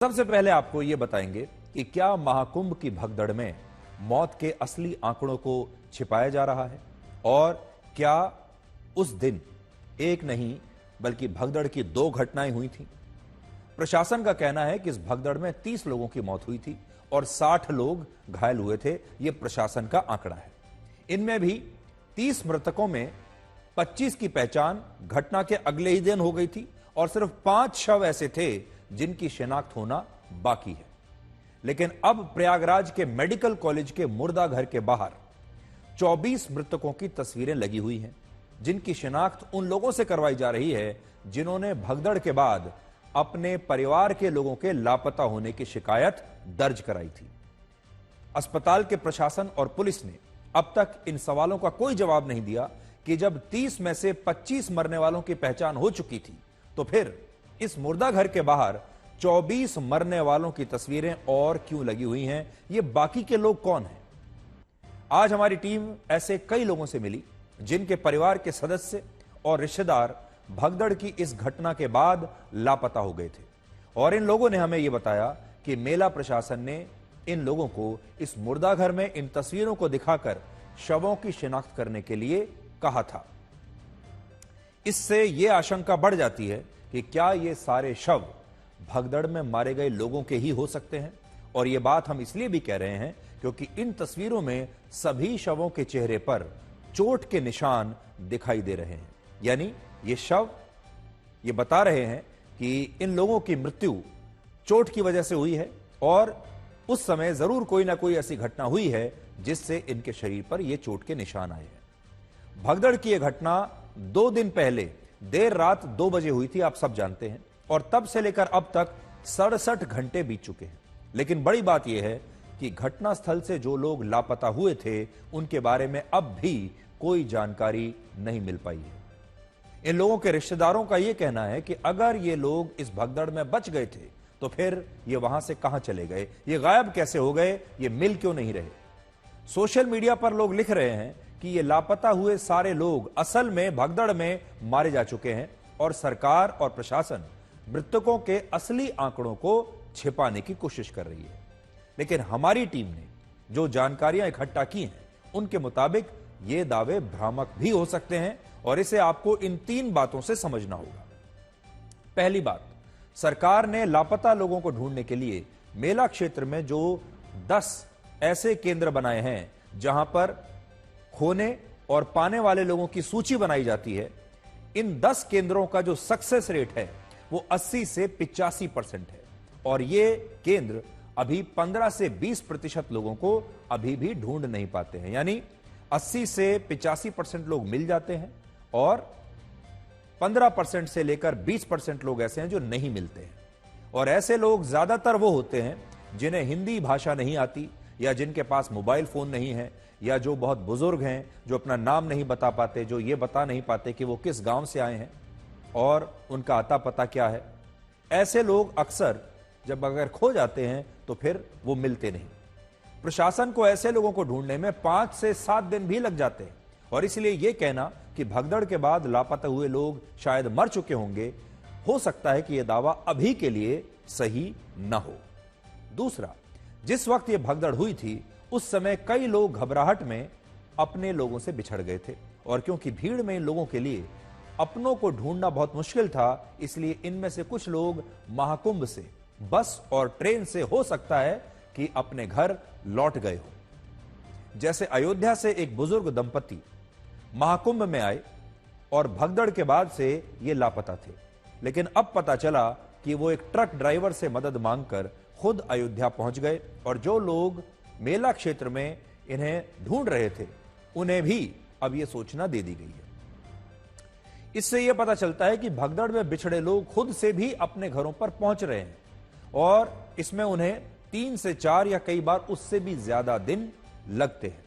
सबसे पहले आपको यह बताएंगे कि क्या महाकुंभ की भगदड़ में मौत के असली आंकड़ों को छिपाया जा रहा है और क्या उस दिन एक नहीं बल्कि भगदड़ की 2 घटनाएं हुई थी। प्रशासन का कहना है कि इस भगदड़ में 30 लोगों की मौत हुई थी और 60 लोग घायल हुए थे। यह प्रशासन का आंकड़ा है। इनमें भी 30 मृतकों में 25 की पहचान घटना के अगले ही दिन हो गई थी और सिर्फ 5 शव ऐसे थे जिनकी शिनाख्त होना बाकी है। लेकिन अब प्रयागराज के मेडिकल कॉलेज के मुर्दा घर के बाहर 24 मृतकों की तस्वीरें लगी हुई हैं, जिनकी शिनाख्त उन लोगों से करवाई जा रही है जिन्होंने भगदड़ के बाद अपने परिवार के लोगों के लापता होने की शिकायत दर्ज कराई थी। अस्पताल के प्रशासन और पुलिस ने अब तक इन सवालों का कोई जवाब नहीं दिया कि जब 30 में से 25 मरने वालों की पहचान हो चुकी थी तो फिर इस मुर्दा घर के बाहर 24 मरने वालों की तस्वीरें और क्यों लगी हुई हैं। ये बाकी के लोग कौन हैं? आज हमारी टीम ऐसे कई लोगों से मिली जिनके परिवार के सदस्य और रिश्तेदार भगदड़ की इस घटना के बाद लापता हो गए थे और इन लोगों ने हमें यह बताया कि मेला प्रशासन ने इन लोगों को इस मुर्दा घर में इन तस्वीरों को दिखाकर शवों की शिनाख्त करने के लिए कहा था। इससे यह आशंका बढ़ जाती है कि क्या ये सारे शव भगदड़ में मारे गए लोगों के ही हो सकते हैं। और यह बात हम इसलिए भी कह रहे हैं क्योंकि इन तस्वीरों में सभी शवों के चेहरे पर चोट के निशान दिखाई दे रहे हैं। यानी ये शव ये बता रहे हैं कि इन लोगों की मृत्यु चोट की वजह से हुई है और उस समय जरूर कोई ना कोई ऐसी घटना हुई है जिससे इनके शरीर पर यह चोट के निशान आए हैं। भगदड़ की यह घटना 2 दिन पहले देर रात 2 बजे हुई थी, आप सब जानते हैं, और तब से लेकर अब तक 67 घंटे बीत चुके हैं। लेकिन बड़ी बात यह है कि घटनास्थल से जो लोग लापता हुए थे उनके बारे में अब भी कोई जानकारी नहीं मिल पाई है। इन लोगों के रिश्तेदारों का यह कहना है कि अगर ये लोग इस भगदड़ में बच गए थे तो फिर ये वहां से कहां चले गए, ये गायब कैसे हो गए, ये मिल क्यों नहीं रहे। सोशल मीडिया पर लोग लिख रहे हैं कि ये लापता हुए सारे लोग असल में भगदड़ में मारे जा चुके हैं और सरकार और प्रशासन मृतकों के असली आंकड़ों को छिपाने की कोशिश कर रही है। लेकिन हमारी टीम ने जो जानकारियां इकट्ठा की हैं उनके मुताबिक ये दावे भ्रामक भी हो सकते हैं और इसे आपको इन 3 बातों से समझना होगा। पहली बात, सरकार ने लापता लोगों को ढूंढने के लिए मेला क्षेत्र में जो 10 ऐसे केंद्र बनाए हैं जहां पर खोने और पाने वाले लोगों की सूची बनाई जाती है, इन 10 केंद्रों का जो सक्सेस रेट है वो 80 से 85% है और ये केंद्र अभी 15 से 20% लोगों को अभी भी ढूंढ नहीं पाते हैं। यानी 80 से 85% लोग मिल जाते हैं और 15% से लेकर 20% लोग ऐसे हैं जो नहीं मिलते हैं। और ऐसे लोग ज्यादातर वो होते हैं जिन्हें हिंदी भाषा नहीं आती या जिनके पास मोबाइल फोन नहीं है या जो बहुत बुजुर्ग हैं, जो अपना नाम नहीं बता पाते, जो ये बता नहीं पाते कि वो किस गांव से आए हैं और उनका आता पता क्या है। ऐसे लोग अक्सर जब अगर खो जाते हैं तो फिर वो मिलते नहीं। प्रशासन को ऐसे लोगों को ढूंढने में 5 से 7 दिन भी लग जाते हैं और इसलिए यह कहना कि भगदड़ के बाद लापता हुए लोग शायद मर चुके होंगे, हो सकता है कि यह दावा अभी के लिए सही न हो। दूसरा, जिस वक्त यह भगदड़ हुई थी उस समय कई लोग घबराहट में अपने लोगों से बिछड़ गए थे और क्योंकि भीड़ में इन लोगों के लिए अपनों को ढूंढना बहुत मुश्किल था, इसलिए इनमें से कुछ लोग महाकुंभ से बस और ट्रेन से हो सकता है कि अपने घर लौट गए हो। जैसे अयोध्या से एक बुजुर्ग दंपति महाकुंभ में आए और भगदड़ के बाद से ये लापता थे, लेकिन अब पता चला कि वो एक ट्रक ड्राइवर से मदद मांगकर खुद अयोध्या पहुंच गए और जो लोग मेला क्षेत्र में इन्हें ढूंढ रहे थे उन्हें भी अब यह सूचना दे दी गई है। इससे यह पता चलता है कि भगदड़ में बिछड़े लोग खुद से भी अपने घरों पर पहुंच रहे हैं और इसमें उन्हें 3 से 4 या कई बार उससे भी ज्यादा दिन लगते हैं।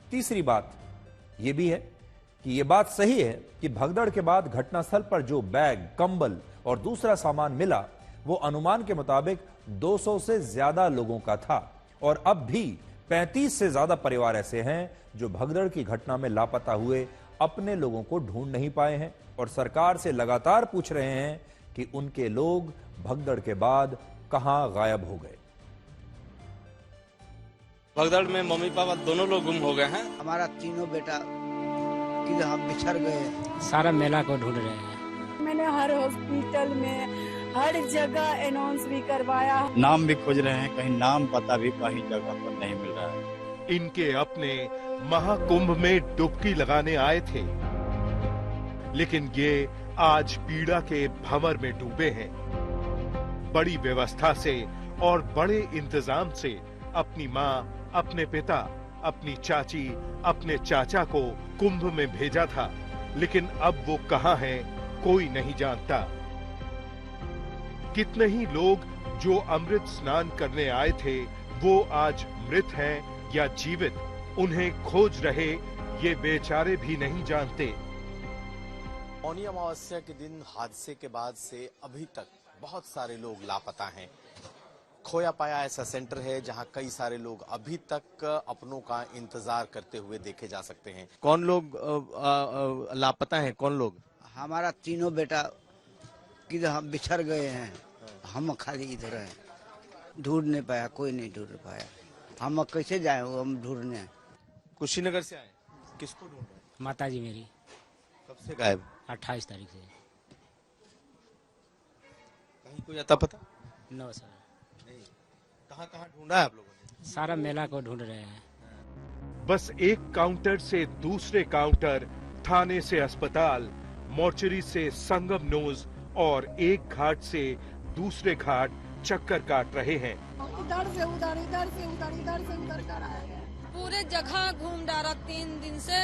तीसरी बात यह भी है कि यह बात सही है कि भगदड़ के बाद घटनास्थल पर जो बैग, कंबल और दूसरा सामान मिला वो अनुमान के मुताबिक 200 से ज्यादा लोगों का था और अब भी 35 से ज्यादा परिवार ऐसे हैं जो भगदड़ की घटना में लापता हुए अपने लोगों को ढूंढ नहीं पाए हैं और सरकार से लगातार पूछ रहे हैं कि उनके लोग भगदड़ के बाद कहां गायब हो गए। भगदड़ में मम्मी पापा दोनों लोग गुम हो गए हैं। हमारा तीनों बेटा कि हम बिछड़ गए। सारा मेला को ढूंढ रहे हैं। मैंने हर हॉस्पिटल में हर जगह अनाउंस भी करवाया। नाम भी खोज रहे हैं, कहीं नाम पता भी कहीं जगह पर नहीं मिल रहा है। इनके अपने महाकुंभ में डुबकी लगाने आए थे, लेकिन ये आज पीड़ा के भंवर में डूबे हैं। बड़ी व्यवस्था से और बड़े इंतजाम से अपनी माँ, अपने पिता, अपनी चाची, अपने चाचा को कुंभ में भेजा था, लेकिन अब वो कहां हैं कोई नहीं जानता। कितने ही लोग जो अमृत स्नान करने आए थे वो आज मृत हैं या जीवित, उन्हें खोज रहे ये बेचारे भी नहीं जानते। मौनी अमावस्या के दिन हादसे के बाद से अभी तक बहुत सारे लोग लापता हैं। खोया पाया ऐसा सेंटर है जहां कई सारे लोग अभी तक अपनों का इंतजार करते हुए देखे जा सकते हैं। कौन लोग लापता हैं? कौन लोग? हमारा तीनों बेटा कि हम बिछड़ गए हैं। हम खाली इधर हैं, ढूंढ नहीं पाया, कोई नहीं ढूंढ पाया। हम कैसे जाए वो हम ढूंढने? कुशीनगर से आए। किसको ढूंढ रहे? माता जी मेरी कब से गायब? 28 तारीख से। कहीं कोई अता पता 9 साल। कहाँ कहाँ ढूंढा है आप लोगों ने? सारा मेला को ढूंढ रहे हैं। बस एक काउंटर से दूसरे काउंटर, थाने से अस्पताल, मोर्चरी से संगम नोज और एक घाट से दूसरे घाट चक्कर काट रहे हैं। इधर से उधर, इधर से उधर, इधर से उधर कर आए हैं। पूरे जगह घूम डाला। 3 दिन से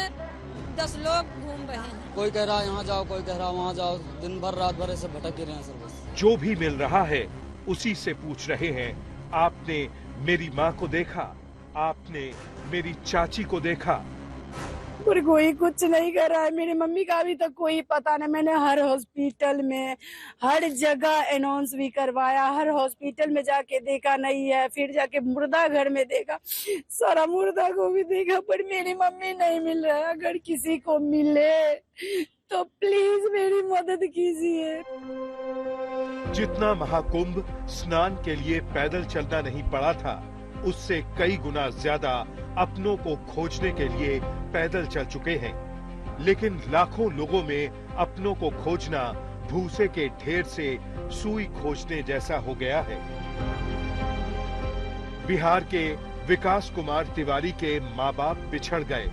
10 लोग घूम रहे हैं। कोई कह रहा है यहाँ जाओ, कोई कह रहा है वहाँ जाओ। दिन भर रात भर ऐसे भटक ही रहे हैं सर। बस जो भी मिल रहा है उसी से पूछ रहे हैं, आपने मेरी माँ को देखा? आपने मेरी चाची को देखा? पर कोई कुछ नहीं कर रहा है। मेरी मम्मी का अभी तक कोई पता नहीं। मैंने हर हॉस्पिटल में हर जगह अनाउंस भी करवाया। हर हॉस्पिटल में जाके देखा, नहीं है। फिर जाके मुर्दा घर में देखा, सारा मुर्दा को भी देखा, पर मेरी मम्मी नहीं मिल रहा है। अगर किसी को मिले तो प्लीज मेरी मदद कीजिए। जितना महाकुंभ स्नान के लिए पैदल चलना नहीं पड़ा था, उससे कई गुना ज्यादा अपनों को खोजने के लिए पैदल चल चुके हैं। लेकिन लाखों लोगों में अपनों को खोजना भूसे के ढेर से सुई खोजने जैसा हो गया है। बिहार के विकास कुमार तिवारी के माँ बाप बिछड़ गए।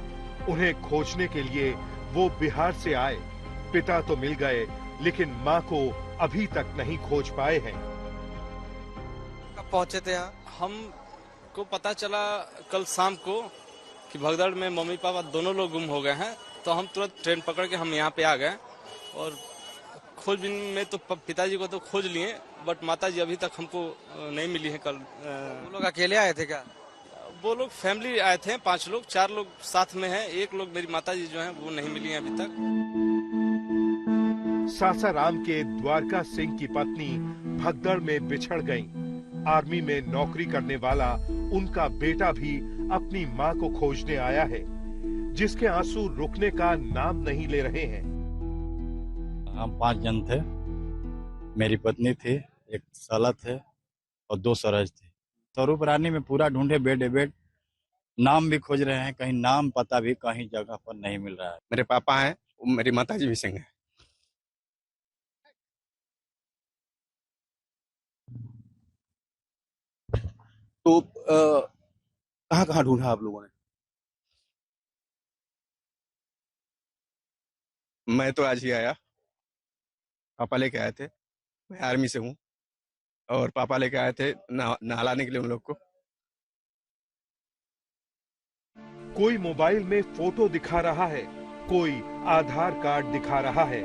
उन्हें खोजने के लिए वो बिहार से आए। पिता तो मिल गए, लेकिन माँ को अभी तक नहीं खोज पाए हैं। कब पहुंचे थे यहाँ? हमको पता चला कल शाम को कि भगदड़ में मम्मी पापा दोनों लोग गुम हो गए हैं, तो हम तुरंत ट्रेन पकड़ के हम यहाँ पे आ गए। और खोजबीन में तो पिताजी को तो खोज लिए, बट माताजी अभी तक हमको नहीं मिली है। कल वो लोग अकेले आए थे क्या? वो लोग फैमिली आए थे, 5 लोग, 4 लोग साथ में हैं। एक लोग मेरी माताजी जो हैं वो नहीं मिली हैं अभी तक। सासाराम के द्वारका सिंह की पत्नी भगदड़ में बिछड़ गईं। आर्मी में नौकरी करने वाला उनका बेटा भी अपनी मां को खोजने आया है, जिसके आंसू रुकने का नाम नहीं ले रहे हैं। हम 5 जन थे। मेरी पत्नी थी, एक साला थे और 2 सरज थे। स्वरूप रानी में पूरा ढूंढे, बेड नाम भी खोज रहे हैं, कहीं नाम पता भी कहीं जगह पर नहीं मिल रहा है। मेरे पापा हैं, मेरी माताजी भी सिंह है। तो कहाँ कहाँ ढूंढा आप लोगों ने? मैं तो आज ही आया। पापा लेके आए थे, मैं आर्मी से हूँ, और पापा लेके आए थे नहलाने के लिए उन लोग को। कोई मोबाइल में फोटो दिखा रहा है, कोई आधार कार्ड दिखा रहा है,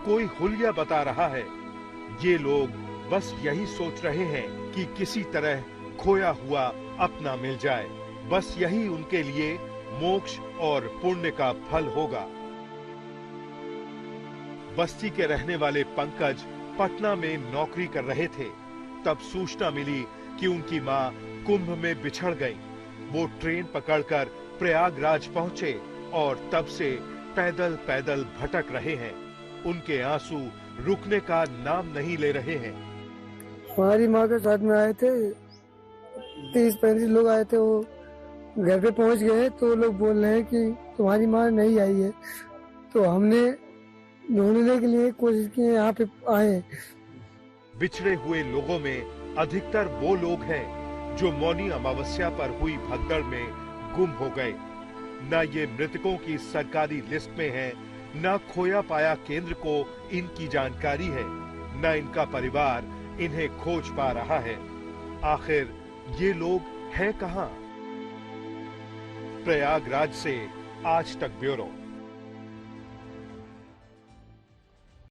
कोई हुलिया बता रहा है। ये लोग बस यही सोच रहे हैं कि किसी तरह खोया हुआ अपना मिल जाए। बस यही उनके लिए मोक्ष और पुण्य का फल होगा। बस्ती के रहने वाले पंकज पटना में नौकरी कर रहे थे। तब सूचना मिली कि उनकी मां कुंभ में बिछड़ गई। वो ट्रेन पकड़कर प्रयागराज पहुंचे और तब से पैदल पैदल भटक रहे हैं। उनके आंसू रुकने का नाम नहीं ले रहे हैं। हमारी माँ के साथ में आए थे, 30-35 लोग आए थे। वो घर पे पहुंच गए तो लोग बोल रहे हैं कि तुम्हारी माँ नहीं आई है। तो हमने ढूंढने के लिए कोशिश की, यहाँ पे आए। बिछड़े हुए लोगों में अधिकतर वो लोग हैं जो मौनी अमावस्या पर हुई भगदड़ में गुम हो गए। न ये मृतकों की सरकारी लिस्ट में है, न खोया पाया केंद्र को इनकी जानकारी है, न इनका परिवार इन्हें खोज पा रहा है। आखिर ये लोग हैं कहां? प्रयागराज से आज तक ब्यूरो।